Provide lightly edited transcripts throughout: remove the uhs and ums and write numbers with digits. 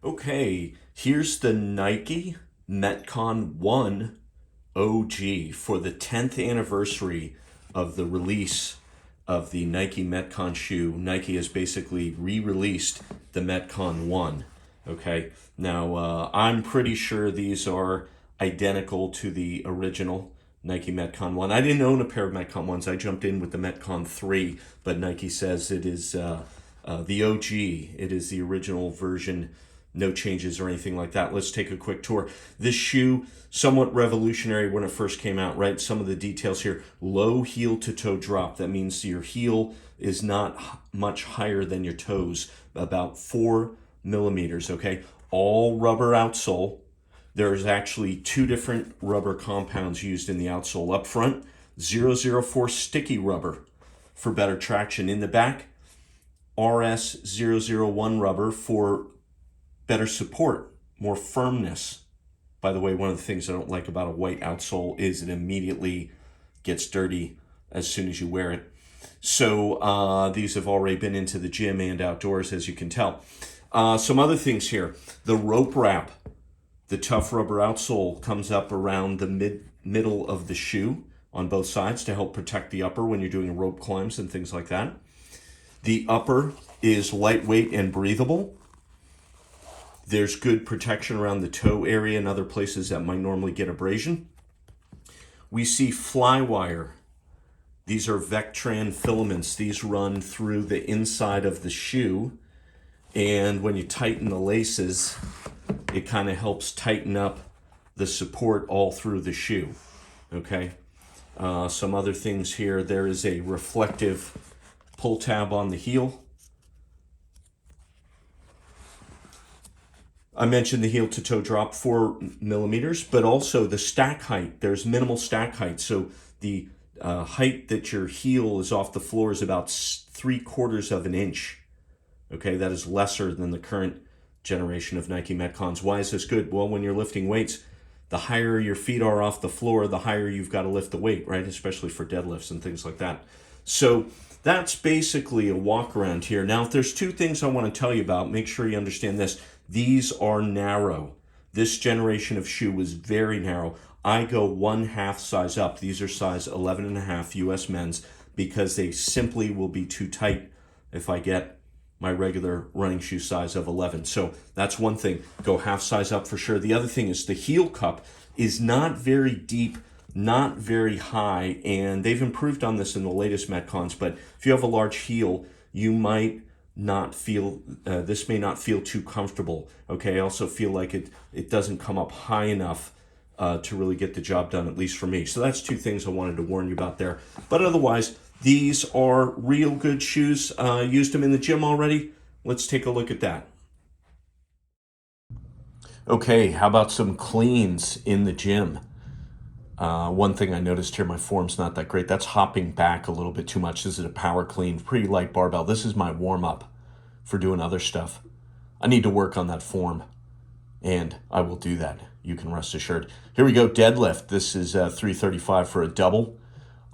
Okay, here's the Nike Metcon 1 OG for the 10th anniversary of the release of the Nike Metcon shoe. Nike has basically re-released the Metcon 1. Okay, now I'm pretty sure these are identical to the original Nike Metcon 1. I didn't own a pair of Metcon 1s. I jumped in with the Metcon 3, but Nike says it is the OG. It is the original version. No changes or anything like that. Let's take a quick tour. This shoe, somewhat revolutionary when it first came out, right? Some of the details here. Low heel to toe drop. That means your heel is not much higher than your toes, about 4 millimeters, okay? All rubber outsole. There's actually two different rubber compounds used in the outsole. Up front, 004 sticky rubber for better traction. In the back, RS001 rubber for better support, more firmness. By the way, one of the things I don't like about a white outsole is it immediately gets dirty as soon as you wear it. So these have already been into the gym and outdoors, as you can tell. Some other things here. The rope wrap, the tough rubber outsole, comes up around the middle of the shoe on both sides to help protect the upper when you're doing rope climbs and things like that. The upper is lightweight and breathable. There's good protection around the toe area and other places that might normally get abrasion. We see fly wire. These are Vectran filaments. These run through the inside of the shoe. And when you tighten the laces, it kind of helps tighten up the support all through the shoe. Okay. Some other things here. There is a reflective pull tab on the heel. I mentioned the heel to toe drop, 4 millimeters, but also the stack height. There's minimal stack height. So the height that your heel is off the floor is about 3/4 of an inch. Okay, that is lesser than the current generation of Nike Metcons. Why is this good? Well, when you're lifting weights, the higher your feet are off the floor, the higher you've got to lift the weight, right? Especially for deadlifts and things like that. So that's basically a walk around here. Now, if there's two things I want to tell you about, make sure you understand this. These are narrow. This generation of shoe was very narrow. I go 1/2 size up. These are size 11.5 US men's because they simply will be too tight if I get my regular running shoe size of 11. So that's one thing. Go 1/2 size up for sure. The other thing is the heel cup is not very deep, not very high, and they've improved on this in the latest Metcons, but if you have a large heel, you might not feel, this may not feel too comfortable. Okay, I also feel like it doesn't come up high enough to really get the job done, at least for me. So that's two things I wanted to warn you about there. But otherwise, these are real good shoes. Used them in the gym already. Let's take a look at that. Okay, how about some cleans in the gym? One thing I noticed here, my form's not that great. That's hopping back a little bit too much. This is a power clean, pretty light barbell. This is my warm-up for doing other stuff. I need to work on that form, and I will do that. You can rest assured. Here we go, deadlift. This is 335 for a double.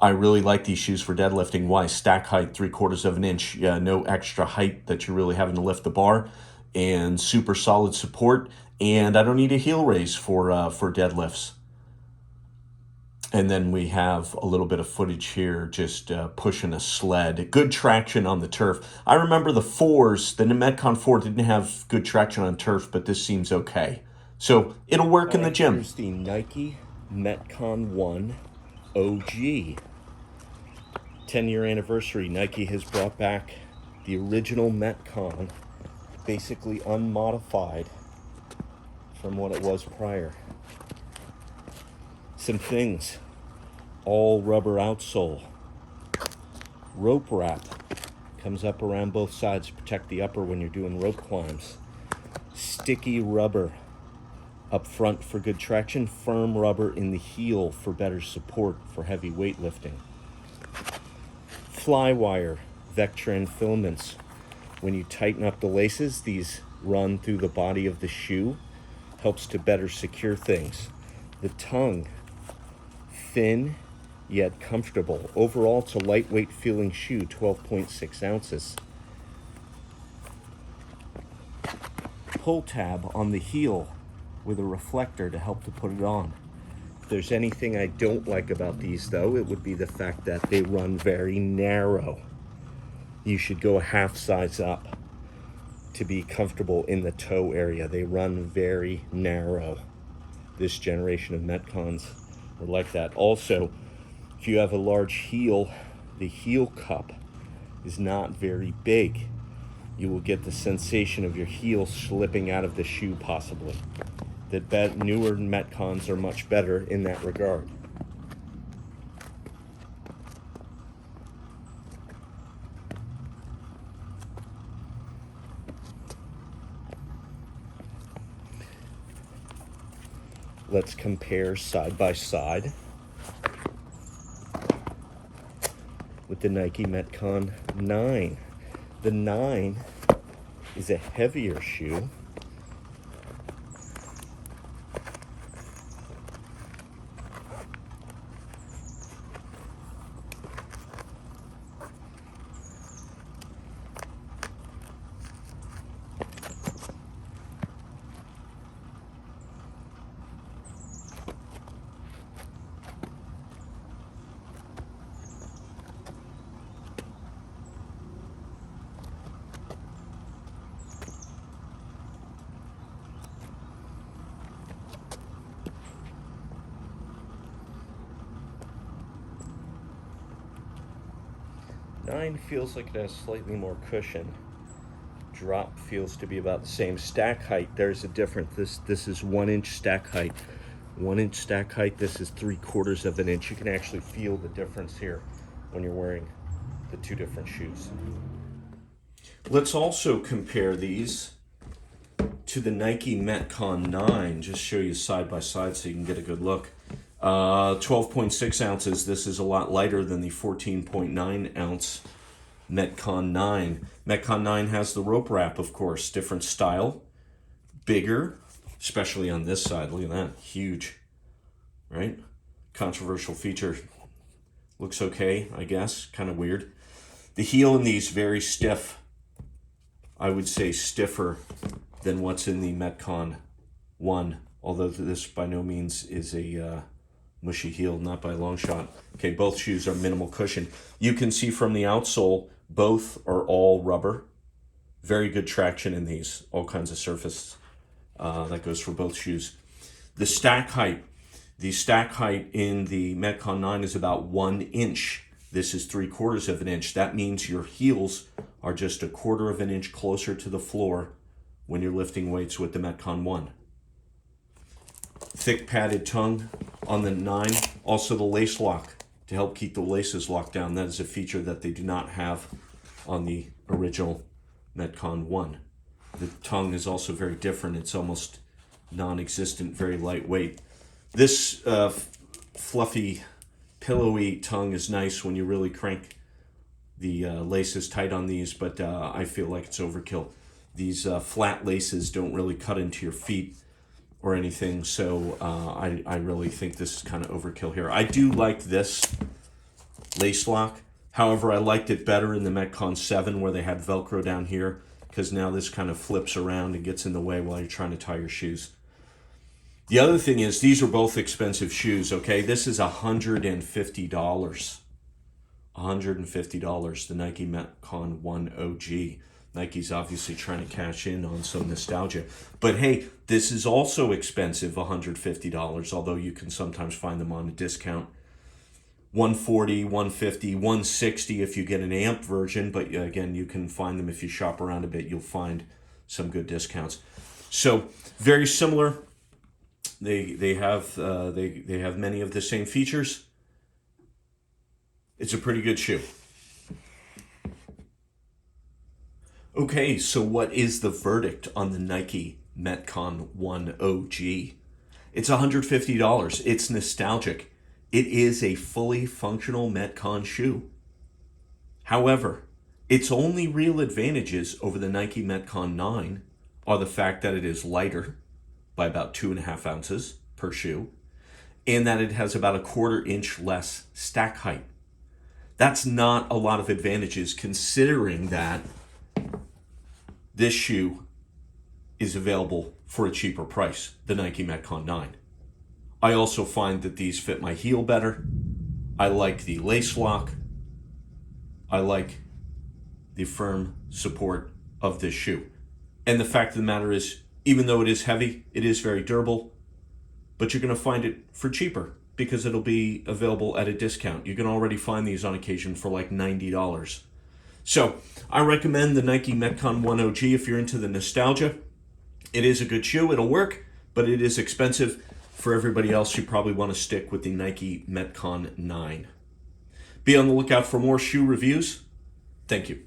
I really like these shoes for deadlifting. Why? Stack height, 3/4 of an inch. No extra height that you're really having to lift the bar, and super solid support. And I don't need a heel raise for deadlifts. And then we have a little bit of footage here, just pushing a sled. Good traction on the turf. I remember the 4s, the Metcon 4 didn't have good traction on turf, but this seems okay. So it'll work in the gym. Here's the Nike Metcon 1 OG. 10-year anniversary. Nike has brought back the original Metcon, basically unmodified from what it was prior. Some things. All rubber outsole. Rope wrap. Comes up around both sides to protect the upper when you're doing rope climbs. Sticky rubber up front for good traction. Firm rubber in the heel for better support for heavy weightlifting. Fly wire, Vectran filaments. When you tighten up the laces, these run through the body of the shoe. Helps to better secure things. The tongue, thin yet comfortable. Overall, it's a lightweight feeling shoe, 12.6 ounces. pull tab on the heel with a reflector to help to put it on. If there's anything I don't like about these though, it would be the fact that they run very narrow. You should go a half size up to be comfortable in the toe area. They run very narrow. This generation of Metcons are like that. Also, if you have a large heel, the heel cup is not very big. You will get the sensation of your heel slipping out of the shoe possibly. The newer Metcons are much better in that regard. Let's compare side by side with the Nike Metcon 9. The 9 is a heavier shoe. Nine feels like it has slightly more cushion. Drop feels to be about the same. Stack height, there's a difference. This is 1 inch stack height. 1 inch stack height, this is 3/4 of an inch. You can actually feel the difference here when you're wearing the two different shoes. Let's also compare these to the Nike Metcon 9. Just show you side by side so you can get a good look. 12.6 ounces. This is a lot lighter than the 14.9 ounce Metcon 9. Metcon 9 has the rope wrap, of course. Different style. Bigger, especially on this side. Look at that. Huge. Right? Controversial feature. Looks okay, I guess. Kind of weird. The heel in these very stiff. I would say stiffer than what's in the Metcon 1. Although this by no means is a mushy heel, not by a long shot. Okay, both shoes are minimal cushion. You can see from the outsole, both are all rubber. Very good traction in these, all kinds of surface. That goes for both shoes. The stack height in the Metcon 9 is about 1 inch. This is 3/4 of an inch. That means your heels are just 1/4 of an inch closer to the floor when you're lifting weights with the Metcon 1. Thick padded tongue on the 9. Also the lace lock to help keep the laces locked down. That is a feature that they do not have on the original Metcon 1. The tongue is also very different. It's almost non-existent, very lightweight. This fluffy, pillowy tongue is nice when you really crank the laces tight on these, but I feel like it's overkill. These flat laces don't really cut into your feet or anything, so I really think this is kind of overkill here. I do like this lace lock. However, I liked it better in the Metcon 7 where they had Velcro down here, because now this kind of flips around and gets in the way while you're trying to tie your shoes. The other thing is, these are both expensive shoes, okay? This is $150. $150, the Nike Metcon 1 OG. Nike's obviously trying to cash in on some nostalgia. But hey, this is also expensive, $150, although you can sometimes find them on a discount. $140, $150, $160 if you get an amp version, but again, you can find them if you shop around a bit, you'll find some good discounts. So, very similar. They have many of the same features. It's a pretty good shoe. Okay, so what is the verdict on the Nike Metcon 1 OG? It's $150. It's nostalgic. It is a fully functional Metcon shoe. However, its only real advantages over the Nike Metcon 9 are the fact that it is lighter by about 2.5 ounces per shoe, and that it has about 1/4 inch less stack height. That's not a lot of advantages considering that this shoe is available for a cheaper price, the Nike Metcon 9. I also find that these fit my heel better. I like the lace lock. I like the firm support of this shoe. And the fact of the matter is, even though it is heavy, it is very durable, but you're going to find it for cheaper because it'll be available at a discount. You can already find these on occasion for like $90. So I recommend the Nike Metcon 1 OG if you're into the nostalgia. It is a good shoe. It'll work, but it is expensive. For everybody else, you probably want to stick with the Nike Metcon 9. Be on the lookout for more shoe reviews. Thank you.